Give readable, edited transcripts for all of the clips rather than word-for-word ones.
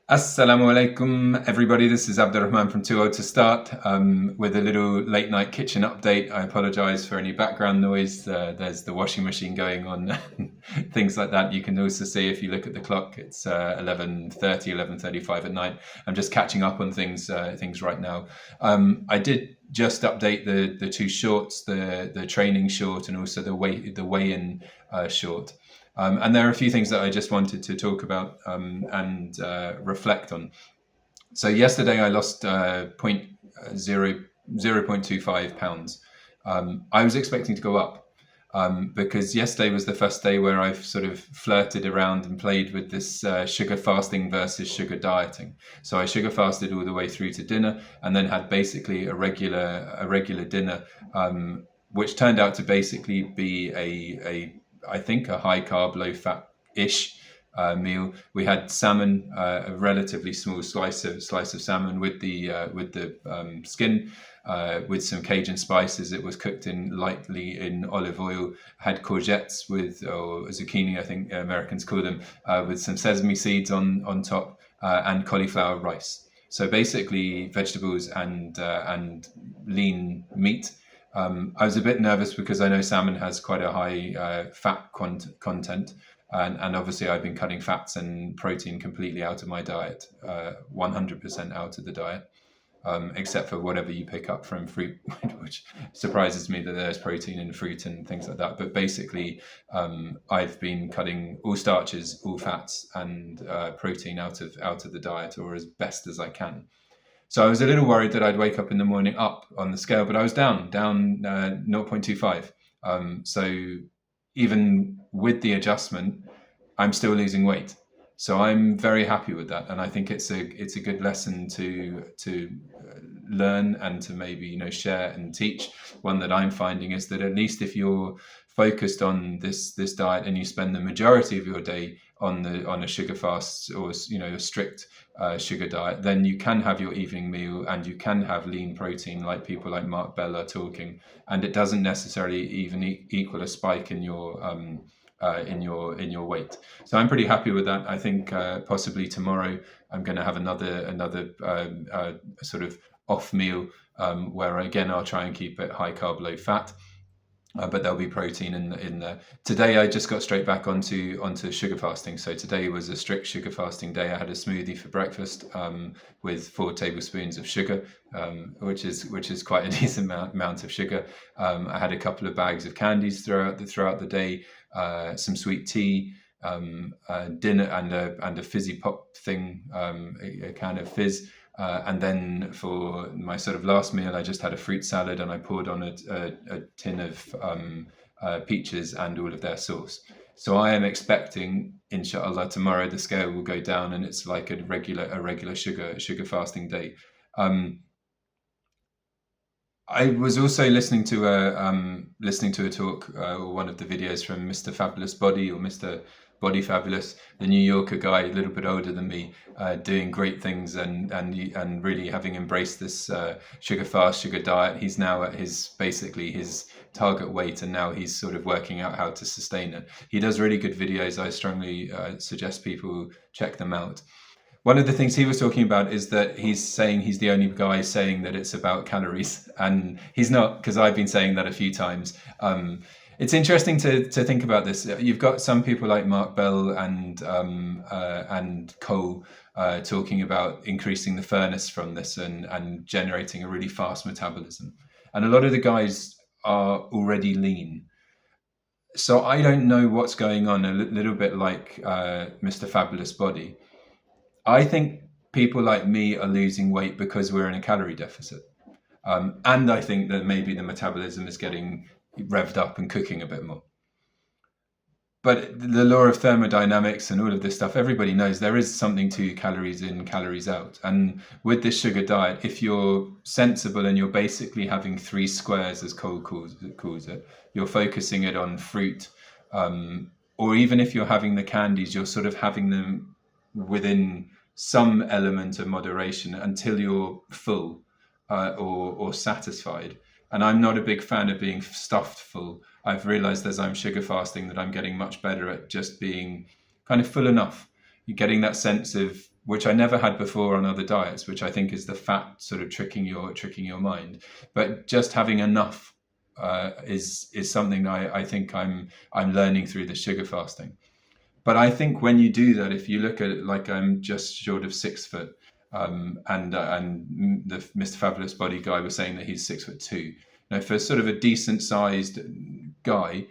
Assalamu alaikum, everybody. This is Abdurrahman from 20 to Start with a little late night kitchen update. I apologize for any background noise. There's the washing machine going on, things like that. You can also see if you look at the clock, it's 11:30, 11:35 at night. I'm just catching up on things right now. I did just update the two shorts, the training short and also the weigh-in short. And there are a few things that I just wanted to talk about and reflect on. So yesterday I lost 0.25 pounds. I was expecting to go up because yesterday was the first day where I've sort of flirted around and played with this sugar fasting versus sugar dieting. So I sugar fasted all the way through to dinner and then had basically a regular dinner, which turned out to basically be I think a high carb, low fat-ish meal. We had salmon, a relatively small slice of salmon with the skin, with some Cajun spices. It was cooked lightly in olive oil. Had courgettes or zucchini, I think Americans call them, with some sesame seeds on top, and cauliflower rice. So basically, vegetables and lean meat. I was a bit nervous because I know salmon has quite a high fat content, and obviously I've been cutting fats and protein completely out of my diet, 100% out of the diet, except for whatever you pick up from fruit, which surprises me that there's protein in fruit and things like that. But basically, I've been cutting all starches, all fats, and protein out of the diet, or as best as I can. So I was a little worried that I'd wake up in the morning up on the scale, but I was down 0.25. So even with the adjustment, I'm still losing weight. So I'm very happy with that, and I think it's a good lesson to learn and to maybe share and teach. One that I'm finding is that at least if you're focused on this diet and you spend the majority of your day on a sugar fast or a strict sugar diet, then you can have your evening meal and you can have lean protein like people like Mark Bell are talking, and it doesn't necessarily even equal a spike in your weight. So I'm pretty happy with that. I think possibly tomorrow I'm going to have another sort of off meal where again I'll try and keep it high carb, low fat. But there'll be protein in there. Today I just got straight back onto sugar fasting. So today was a strict sugar fasting day. I had a smoothie for breakfast with 4 tablespoons of sugar, which is quite a decent amount of sugar. I had a couple of bags of candies throughout the day, some sweet tea, dinner, and a fizzy pop thing, a kind of fizz. And then for my sort of last meal, I just had a fruit salad and I poured on a tin of peaches and all of their sauce. So I am expecting, inshallah, tomorrow the scale will go down and it's like a regular sugar fasting day. I was also listening to a talk, or one of the videos from Mr. Fabulous Body, or Mr. Body Fabulous, the New Yorker guy, a little bit older than me, doing great things and really having embraced this sugar fast, sugar diet. He's now at basically his target weight, and now he's sort of working out how to sustain it. He does really good videos. I strongly suggest people check them out. One of the things he was talking about is that he's saying he's the only guy saying that it's about calories, and he's not, because I've been saying that a few times. It's interesting to think about this. You've got some people like Mark Bell and Cole talking about increasing the furnace from this and generating a really fast metabolism. And a lot of the guys are already lean. So I don't know what's going on, a little bit like Mr. Fabulous Body. I think people like me are losing weight because we're in a calorie deficit. And I think that maybe the metabolism is getting revved up and cooking a bit more. But the law of thermodynamics and all of this stuff, everybody knows there is something to calories in, calories out. And with this sugar diet, if you're sensible and you're basically having 3 squares, as Cole calls it, you're focusing it on fruit, or even if you're having the candies, you're sort of having them within some element of moderation until you're full or satisfied. And I'm not a big fan of being stuffed full. I've realized as I'm sugar fasting that I'm getting much better at just being kind of full enough. You're getting that sense of, which I never had before on other diets, which I think is the fat sort of tricking your mind. But just having enough is something I think I'm learning through the sugar fasting. But I think when you do that, if you look at it, like I'm just short of 6 foot, and the Mr. Fabulous Body guy was saying that he's 6'2". Now, for sort of a decent sized guy,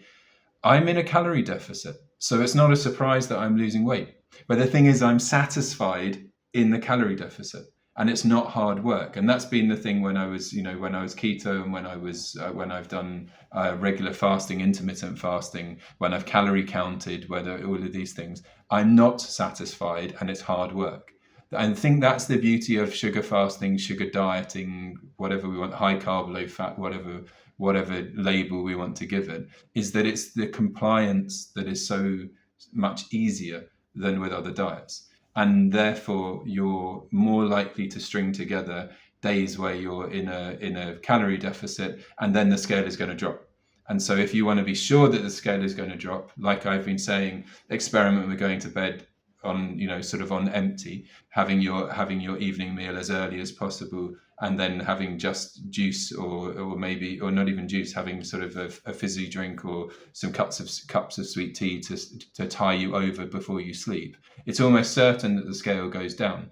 I'm in a calorie deficit. So it's not a surprise that I'm losing weight. But the thing is, I'm satisfied in the calorie deficit, and it's not hard work. And that's been the thing when I was, when I was keto, and when I've done regular fasting, intermittent fasting, when I've calorie counted, whether all of these things, I'm not satisfied, and it's hard work. I think that's the beauty of sugar fasting, sugar dieting, whatever we want, high carb, low fat, whatever label we want to give it, is that it's the compliance that is so much easier than with other diets. And therefore, you're more likely to string together days where you're in a calorie deficit, and then the scale is going to drop. And so if you want to be sure that the scale is going to drop, like I've been saying, experiment with going to bed on, sort of on empty, having your evening meal as early as possible, and then having just juice or not even juice, having sort of a fizzy drink or some cups of sweet tea to tie you over before you sleep. It's almost certain that the scale goes down.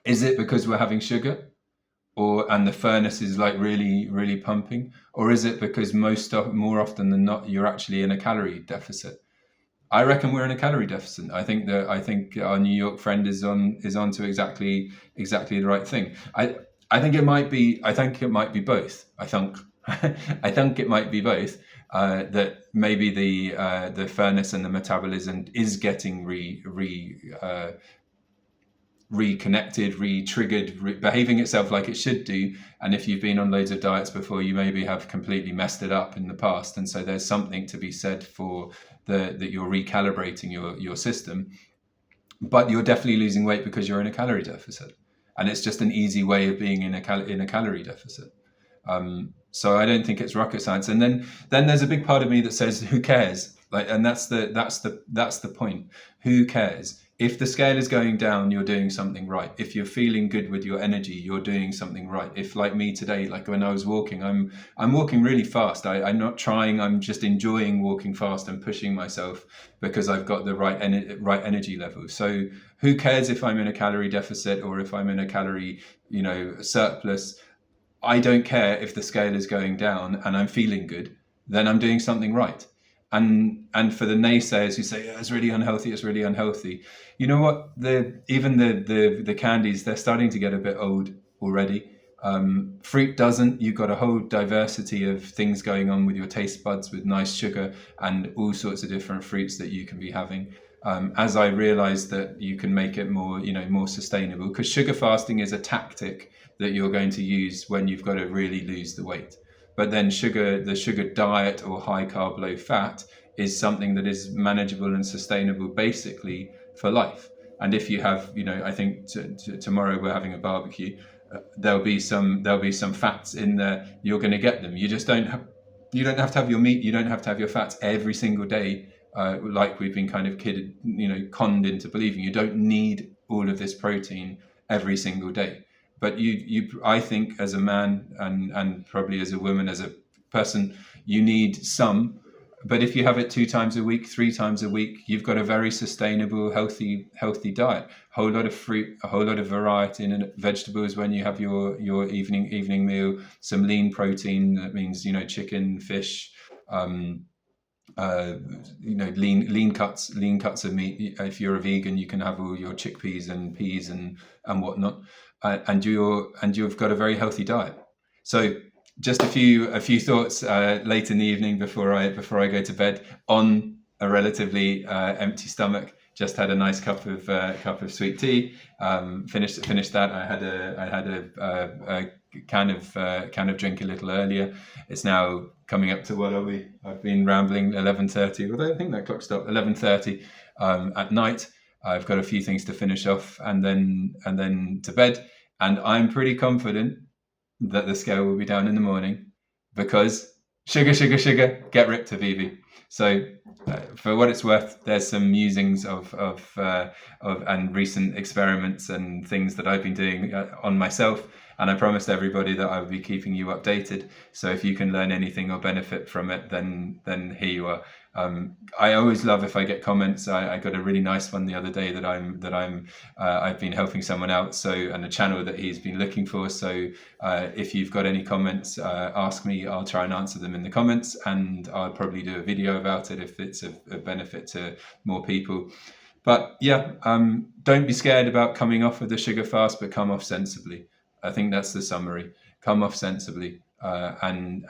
Is it because we're having sugar, and the furnace is like really, really pumping, or is it because more often than not you're actually in a calorie deficit? I reckon we're in a calorie deficit. I think our New York friend is on to exactly the right thing. I think it might be both. I think it might be both. That maybe the furnace and the metabolism is getting reconnected, re-triggered, behaving itself like it should do. And if you've been on loads of diets before, you maybe have completely messed it up in the past. And so there's something to be said for that you're recalibrating your system. But you're definitely losing weight because you're in a calorie deficit. And it's just an easy way of being in a calorie deficit. So I don't think it's rocket science. And then there's a big part of me that says, who cares? And that's the point. Who cares? If the scale is going down, you're doing something right. If you're feeling good with your energy, you're doing something right. If, like me today, like when I was walking, I'm walking really fast. I'm not trying. I'm just enjoying walking fast and pushing myself because I've got the right energy level. So who cares if I'm in a calorie deficit or if I'm in a calorie, surplus? I don't care if the scale is going down and I'm feeling good. Then I'm doing something right. And for the naysayers who say, it's really unhealthy, you know what? Even the candies, they're starting to get a bit old already. Fruit doesn't. You've got a whole diversity of things going on with your taste buds, with nice sugar and all sorts of different fruits that you can be having. As I realized that you can make it more sustainable, because sugar fasting is a tactic that you're going to use when you've got to really lose the weight. But then the sugar diet or high carb, low fat is something that is manageable and sustainable basically for life. And if you have, I think tomorrow we're having a barbecue, there'll be some fats in there. You're going to get them. You just don't have to have your meat. You don't have to have your fats every single day, like we've been kind of conned into believing. You don't need all of this protein every single day. But I think as a man and probably as a woman, as a person, you need some. But if you have it 2 times a week, 3 times a week, you've got a very sustainable, healthy diet. A whole lot of fruit, a whole lot of variety in vegetables when you have your evening meal. Some lean protein, that means chicken, fish. Lean cuts of meat. If you're a vegan, you can have all your chickpeas and peas and whatnot. And you've got a very healthy diet. So just a few thoughts late in the evening before I go to bed on a relatively empty stomach. Just had a nice cup of sweet tea. Finished that. I had a can of drink a little earlier. It's now coming up to, what are we? I've been rambling. 11:30. Although I think that clock stopped. 11:30 at night. I've got a few things to finish off and then to bed. And I'm pretty confident that the scale will be down in the morning because sugar, get ripped, Habibi. So, for what it's worth, there's some musings of and recent experiments and things that I've been doing on myself. And I promised everybody that I would be keeping you updated. So if you can learn anything or benefit from it, then here you are. I always love if I get comments. I got a really nice one the other day that I've been helping someone out. So, and a channel that he's been looking for. So if you've got any comments, ask me. I'll try and answer them in the comments, and I'll probably do a video about it if it's of benefit to more people. But yeah, don't be scared about coming off of the sugar fast, but come off sensibly. I think that's the summary. Come off sensibly, and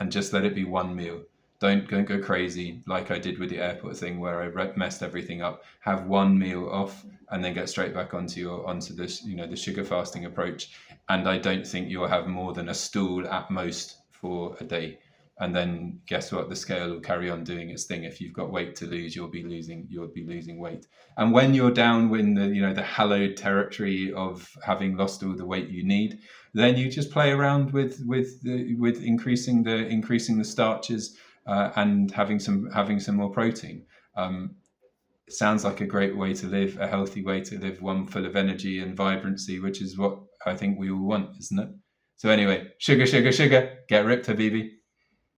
just let it be one meal. Don't go crazy like I did with the airport thing, where I messed everything up. Have one meal off, and then get straight back onto this, the sugar fasting approach. And I don't think you'll have more than a stool at most for a day. And then guess what? The scale will carry on doing its thing. If you've got weight to lose, you'll be losing weight. And when you're down in the hallowed territory of having lost all the weight you need, then you just play around with increasing the starches and having some more protein. It sounds like a great way to live, a healthy way to live, one full of energy and vibrancy, which is what I think we all want, isn't it? So anyway, sugar, get ripped, Habibi.